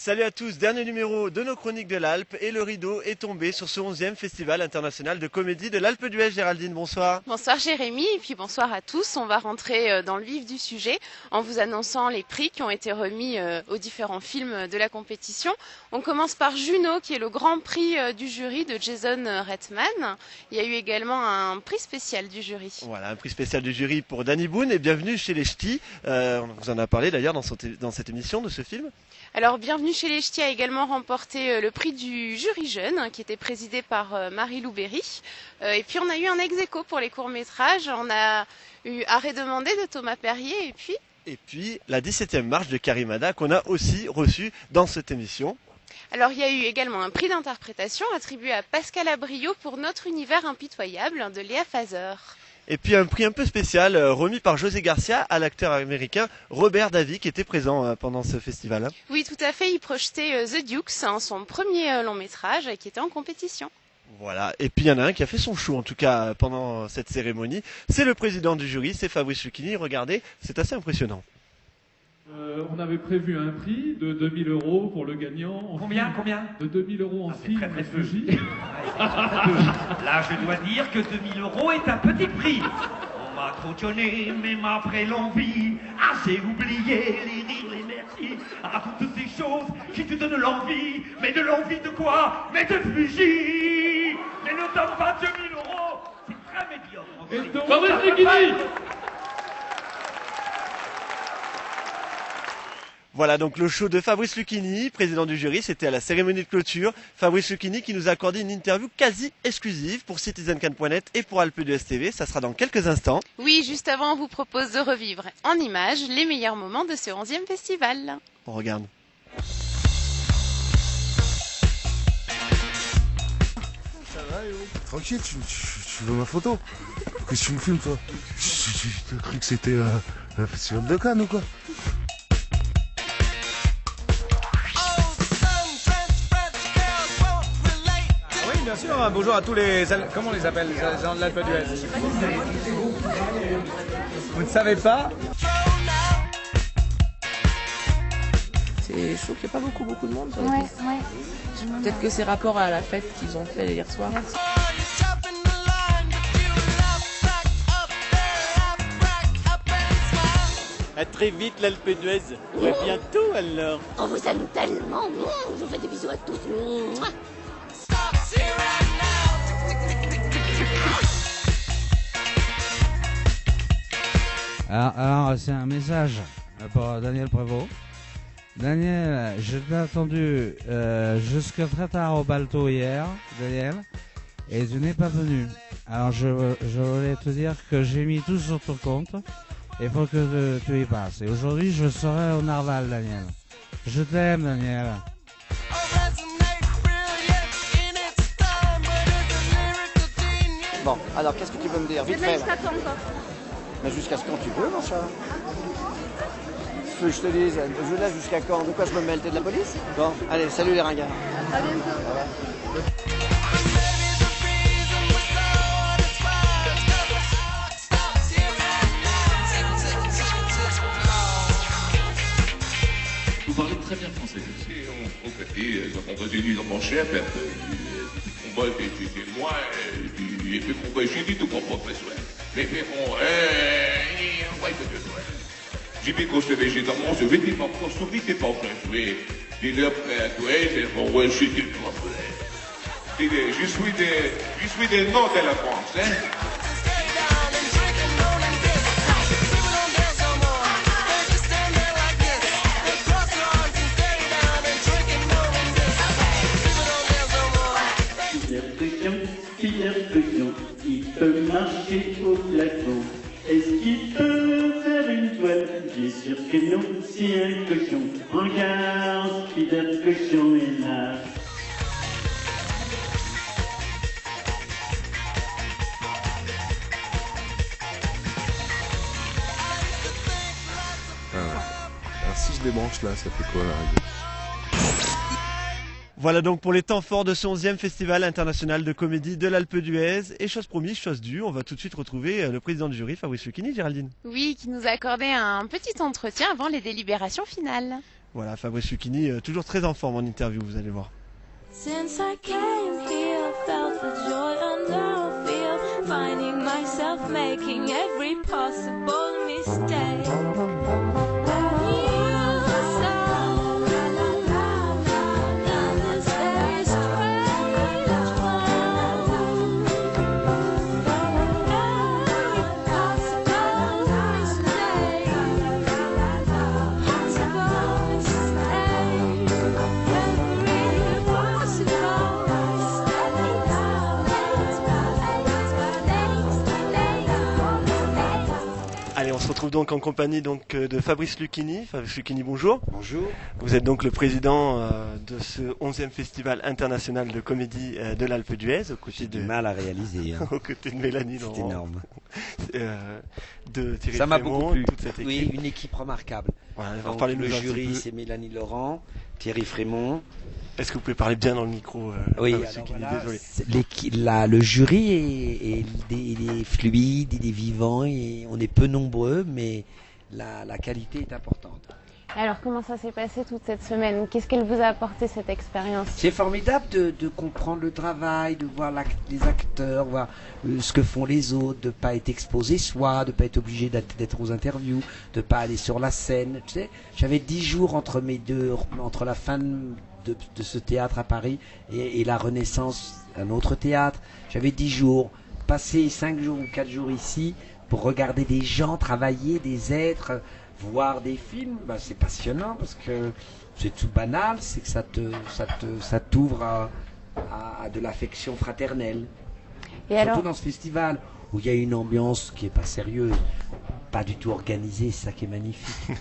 Salut à tous, dernier numéro de nos chroniques de l'Alpe et le rideau est tombé sur ce 11e Festival international de comédie de l'Alpe d'Huez. Géraldine, bonsoir. Bonsoir Jérémy et puis bonsoir à tous. On va rentrer dans le vif du sujet en vous annonçant les prix qui ont été remis aux différents films de la compétition. On commence par Juno qui est le grand prix du jury de Jason Reitman. Il y a eu également un prix spécial du jury. Voilà, un prix spécial du jury pour Danny Boone et bienvenue chez les Ch'tis. On vous en a parlé d'ailleurs dans cette émission de ce film. Alors Bienvenue chez les Ch'tis a également remporté le prix du jury jeune qui était présidé par Marie-Lou Berry. Et puis on a eu un ex-aequo pour les courts-métrages. On a eu Arrêt demandé de Thomas Perrier et puis la 17e marche de Karimada qu'on a aussi reçue dans cette émission. Alors il y a eu également un prix d'interprétation attribué à Pascal Abriot pour Notre univers impitoyable de Léa Fazer. Et puis un prix un peu spécial remis par José Garcia à l'acteur américain Robert Davi qui était présent pendant ce festival. Oui, tout à fait, il projetait The Dukes, son premier long métrage qui était en compétition. Voilà, et puis il y en a un qui a fait son show en tout cas pendant cette cérémonie. C'est le président du jury, c'est Fabrice Lucchini. Regardez, c'est assez impressionnant. On avait prévu un prix de 2000 € pour le gagnant. Combien De 2000 € en film. Très peu. Là, je dois dire que 2000 € est un petit prix. On m'a cautionné, même après l'envie. J'ai oublié les rires, les merci. Toutes ces choses qui te donnent l'envie. Mais de l'envie de quoi? Mais de fusil. Mais ne donne pas 2000 €. C'est très médiocre. Fabrice Lucchini. Voilà donc le show de Fabrice Lucchini, président du jury, c'était à la cérémonie de clôture. Fabrice Lucchini qui nous a accordé une interview quasi exclusive pour CitizenCan.net et pour Alpe d'Huez TV. Ça sera dans quelques instants. Oui, juste avant, on vous propose de revivre en images les meilleurs moments de ce 11e festival. On regarde. Ça va, tranquille, tu veux ma photo? Qu'est-ce que tu me filmes, toi? Tu as cru que c'était un festival de Cannes ou quoi? Bien sûr, bonjour à tous les... Comment on les appelle, les gens de l'Alpe d'Huez? Vous ne savez pas? Je trouve qu'il n'y a pas beaucoup de monde sur les pistes. Peut-être que c'est rapport à la fête qu'ils ont fait hier soir. À très vite l'Alpe d'Huez. Ouais, bientôt alors. On vous aime tellement. Je vous fais des bisous à tous. Alors c'est un message pour Daniel Prévost. Daniel, je t'ai attendu jusque très tard au balto hier, Daniel, et tu n'es pas venu. Alors je voulais te dire que j'ai mis tout sur ton compte, il faut que tu y passes. Et aujourd'hui je serai au Narval, Daniel. Je t'aime, Daniel. Bon, alors qu'est-ce que tu veux me dire? Vite fait. Jusqu'à quand encore? Mais jusqu'à ce quand tu veux, mon chat. Que je te dise, je laisse jusqu'à quand? De quoi je me mêle? T'es de la police? Bon, allez, salut les ringards. À bientôt. Vous parlez très bien français. On continue dans mon chef, on va étudier moi, et puis on va étudier tout mon professeur. Mais on va étudier toi. J'ai vu qu'on se végé dans mon, je vais dire pas pour souffrir, t'es pas prêt à jouer. Dis-le prêt à toi, c'est bon, ouais, je suis du professeur. Je suis des noms de la France, hein. Il peut marcher au plafond. Est-ce qu'il peut faire une toile? Bien sûr que non, c'est un cochon. Regarde, Spider Cochon est là. Alors si je débranche là, ça fait quoi là? Voilà donc pour les temps forts de ce 11e Festival international de comédie de l'Alpe d'Huez. Et chose promise, chose due, on va tout de suite retrouver le président du jury, Fabrice Lucchini. Géraldine. Oui, qui nous a accordé un petit entretien avant les délibérations finales. Voilà, Fabrice Lucchini, toujours très en forme en interview, vous allez voir. Since I came here, felt the joy and now feel finding myself making every possible mistake. Allez, on se retrouve donc en compagnie de Fabrice Lucchini. Fabrice Lucchini, bonjour. Bonjour. Vous êtes donc le président de ce 11e Festival international de comédie de l'Alpe d'Huez, aux côtés de mal à réaliser. Hein. aux côtés de Mélanie Laurent. C'est énorme. De Thierry Ça m'a Frémont, beaucoup plu. toute cette équipe. Oui, une équipe remarquable. Voilà, donc, le jury, c'est Mélanie Laurent, Thierry Frémont. Est-ce que vous pouvez parler bien dans le micro Oui, voilà, désolé. Le jury il est fluide, il est vivant, et on est peu nombreux, mais la qualité est importante. Alors comment ça s'est passé toute cette semaine? Qu'est-ce qu'elle vous a apporté cette expérience? C'est formidable de comprendre le travail, de voir les acteurs, voir ce que font les autres, de ne pas être exposé soi, de ne pas être obligé d'être aux interviews, de ne pas aller sur la scène. Tu sais, j'avais 10 jours entre la fin de ce théâtre à Paris et la Renaissance, un autre théâtre. J'avais 10 jours, passer 5 jours ou 4 jours ici pour regarder des gens travailler, des êtres, voir des films. Ben, c'est passionnant parce que c'est tout banal, c'est que ça t'ouvre à de l'affection fraternelle. Et surtout alors dans ce festival où il y a une ambiance qui est pas sérieuse, pas du tout organisée, c'est ça qui est magnifique.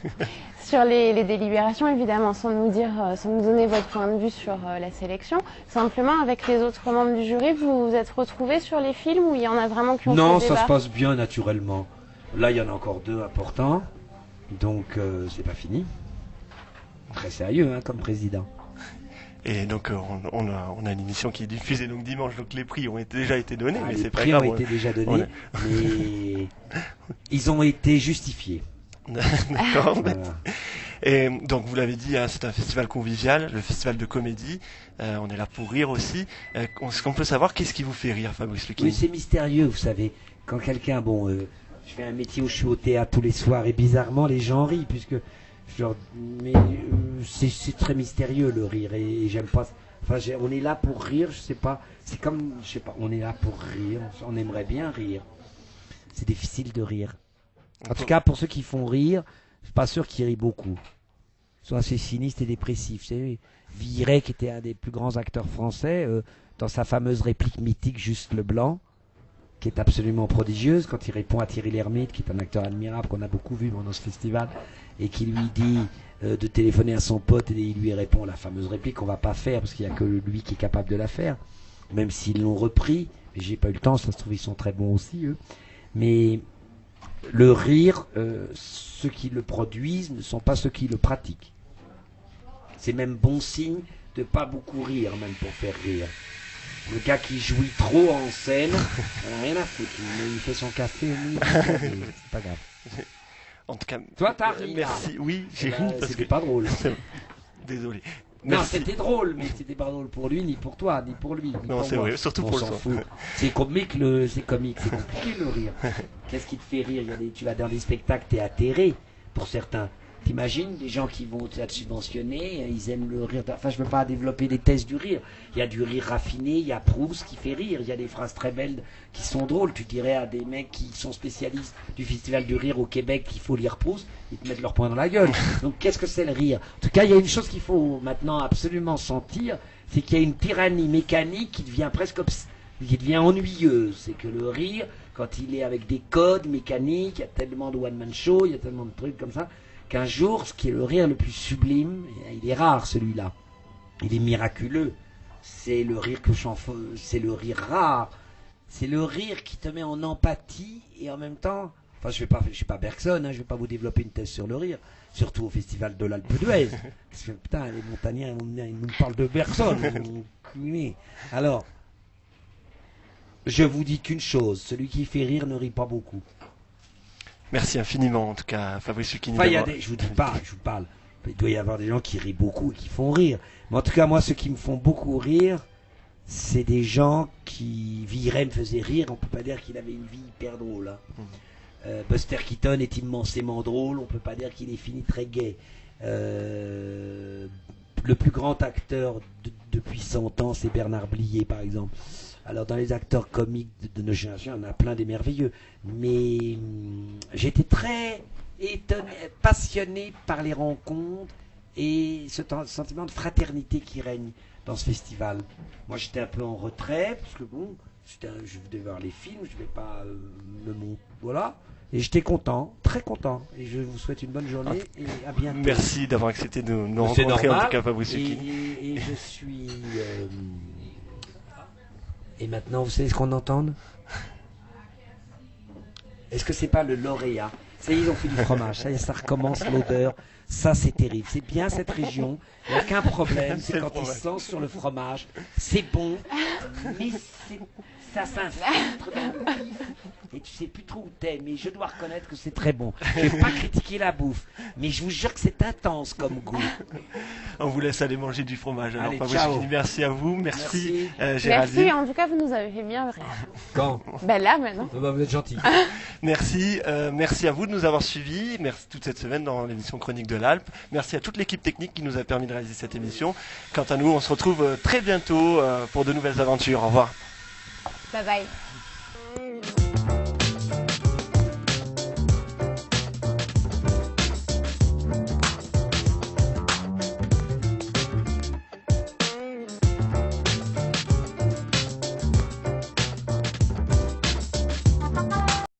Sur les délibérations, évidemment, sans nous donner votre point de vue sur la sélection, simplement avec les autres membres du jury, vous vous êtes retrouvés sur les films où il y en a vraiment qui ont Non, fait ça débat? se passe bien naturellement. Là, il y en a encore 2 importants, donc c'est pas fini. Très sérieux, hein, comme président. Et donc on a une émission qui est diffusée donc dimanche, donc les prix ont déjà été donnés, mais les c'est pas prix grave. ont été déjà donnés, mais ils ont été justifiés. D'accord. Voilà. Et donc vous l'avez dit, hein, c'est un festival convivial, le festival de comédie. On est là pour rire aussi. Est-ce qu'on peut savoir qu'est-ce qui vous fait rire, Fabrice Lucchini? Oui, c'est mystérieux, vous savez. Quand quelqu'un, je fais un métier où je suis au théâtre tous les soirs et bizarrement les gens rient puisque c'est très mystérieux le rire et j'aime pas. Enfin, on est là pour rire, je sais pas. C'est comme, je sais pas, on est là pour rire. On aimerait bien rire. C'est difficile de rire. En tout cas, pour ceux qui font rire, je suis pas sûr qu'ils rient beaucoup. Ils sont assez cynistes et dépressifs. Vous savez, Viret, qui était un des plus grands acteurs français, dans sa fameuse réplique mythique Juste Leblanc, qui est absolument prodigieuse, quand il répond à Thierry Lhermitte, qui est un acteur admirable qu'on a beaucoup vu pendant ce festival, et qui lui dit de téléphoner à son pote, et il lui répond la fameuse réplique qu'on va pas faire, parce qu'il n'y a que lui qui est capable de la faire, même s'ils l'ont repris, mais j'ai pas eu le temps, ça se trouve ils sont très bons aussi, eux. Mais le rire, ceux qui le produisent ne sont pas ceux qui le pratiquent. C'est même bon signe de pas beaucoup rire, même pour faire rire. Le gars qui jouit trop en scène, rien à foutre. Il fait son café, c'est pas grave. En tout cas, toi t'as ri. Merci, oui, j'ai ri parce c'était que pas drôle. Désolé. Non, Merci. c'était drôle, mais c'était pas drôle pour lui, ni pour toi, ni pour lui. Ni Non, pour c'est moi. vrai, surtout On pour le s'en son. fout. C'est comique, c'est compliqué le rire. Qu'est-ce qui te fait rire? Tu vas dans des spectacles, t'es atterré pour certains. T'imagines des gens qui vont au théâtre subventionné, ils aiment le rire. Enfin, je ne veux pas développer des thèses du rire. Il y a du rire raffiné, il y a Proust qui fait rire, il y a des phrases très belles qui sont drôles. Tu dirais à des mecs qui sont spécialistes du Festival du rire au Québec qu'il faut lire Proust, ils te mettent leur poing dans la gueule. Donc, qu'est-ce que c'est le rire? En tout cas, il y a une chose qu'il faut maintenant absolument sentir, c'est qu'il y a une tyrannie mécanique qui devient presque qui devient ennuyeuse. C'est que le rire, quand il est avec des codes mécaniques, il y a tellement de one-man show, il y a tellement de trucs comme ça, qu'un jour, ce qui est le rire le plus sublime, il est rare celui-là, il est miraculeux, c'est le rire c'est le rire rare, c'est le rire qui te met en empathie et en même temps, enfin je suis pas Bergson, hein, je vais pas vous développer une thèse sur le rire, surtout au festival de l'Alpe d'Huez, parce que putain les montagnards ils nous parlent de Bergson, alors je vous dis qu'une chose, celui qui fait rire ne rit pas beaucoup. Merci infiniment, en tout cas, Fabrice Lucchini. Enfin, je vous parle. Il doit y avoir des gens qui rient beaucoup et qui font rire. Mais en tout cas, moi, ceux qui me font beaucoup rire, c'est des gens qui... Viret me faisait rire, on peut pas dire qu'il avait une vie hyper drôle. Hein. Buster Keaton est immensément drôle, on peut pas dire qu'il est fini très gai. Le plus grand acteur depuis 100 ans, c'est Bernard Blier, par exemple. Alors, dans les acteurs comiques de nos générations, il y en a plein des merveilleux. Mais j'étais très étonné, passionné par les rencontres et ce sentiment de fraternité qui règne dans ce festival. Moi, j'étais un peu en retrait, parce que bon, je devais voir les films, je ne vais pas me monter. Voilà. Et j'étais content, très content. Et je vous souhaite une bonne journée et à bientôt. Merci d'avoir accepté de nous rencontrer, en tout cas, Fabrice Lucchini. Et je suis... Et maintenant, vous savez ce qu'on entend? Est-ce que c'est pas le lauréat? Ça y est, ils ont fait du fromage. Ça y est, ça recommence l'odeur. Ça, c'est terrible. C'est bien cette région. Il n'y a qu'un problème. C'est quand ils se lancent sur le fromage. C'est bon, mais ça s'infiltre dans le bif. Et tu sais plus trop où t'es. Mais je dois reconnaître que c'est très bon. Je vais pas critiquer la bouffe, mais je vous jure que c'est intense comme goût. On vous laisse aller manger du fromage. Alors, Allez, Fabrice ciao. Lucchini, merci à vous. Merci, Géraldine. Merci, en tout cas, vous nous avez fait bien rire. Quand? Ben là, maintenant. Vous êtes gentil. Merci, merci à vous de nous avoir suivis. Merci toute cette semaine dans l'émission Chronique de l'Alpe. Merci à toute l'équipe technique qui nous a permis de réaliser cette émission. Quant à nous, on se retrouve très bientôt pour de nouvelles aventures. Au revoir. Bye bye.